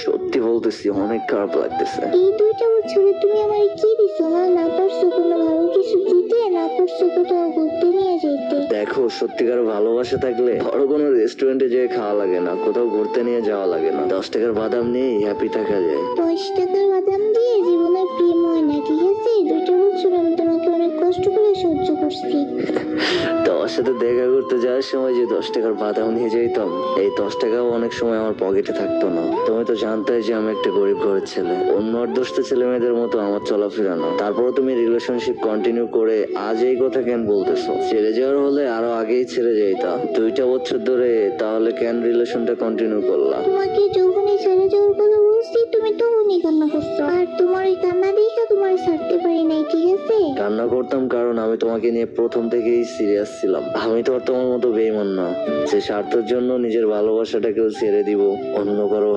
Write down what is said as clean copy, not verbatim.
সত্যি বলতেছি, অনেক খারাপ লাগতেছে। এই 2টা বছরে তুমি আমার কি দিছো? না পারছো কোনো ভালো কিছু দিতে, না পারছো কোথাও ঘুরতে নিয়ে যেতে। দেখো, সত্যিকার ভালোবাসা থাকলে বড় কোনো রেস্টুরেন্টে যেয়ে খাওয়া লাগে না, কোথাও ঘুরতে নিয়ে যাওয়া লাগে না, 10 টাকার বাদাম নিয়ে হ্যাপি থাকা যায়। 10 টাকার বাদাম দিয়ে জীবনের প্রেম হয় না, ঠিক আছে? 2টা বছর আমি তোমাকে অনেক কষ্ট করে সহ্য করছি। তোমার সাথে দেখা করতে যাওয়ার সময় যে 10 টাকার বাদাম নিয়ে যাইতাম, এই 10 টাকাও অনেক সময় আমার পকেটে থাকতো না। তুমি তো জানতে যে আমি একটা গরিব ঘরের ছেলে, অন্য অর্ধস্থ ছেলে মেয়েদের মতো আমার চলাফেরা না। তারপরও তুমি রিলেশনশিপ কন্টিনিউ করে আজ এই কথা কেন বলতেছো? ছেড়ে যাওয়ার হলে আরো আগেই ছেড়ে যাইতা। 2টা বছর ধরে তাহলে কেন রিলেশনটা কন্টিনিউ করলা? তোমাকে যখনই ছেড়ে যাওয়ার কথা বলছি তুমি তখনই কান্না করছো, আর তোমার এই কান্না দেখে তোমার ছাড়তে পারি নাই, ঠিক আছে? কান্না করতাম কারণ আমি তোমাকে নিয়ে প্রথম থেকেই সিরিয়াস ছিলাম। আমি তো আর তোমার মতো বেইমান না যে স্বার্থের জন্য নিজের ভালোবাসাটাকেও ছেড়ে দিব অন্য কারো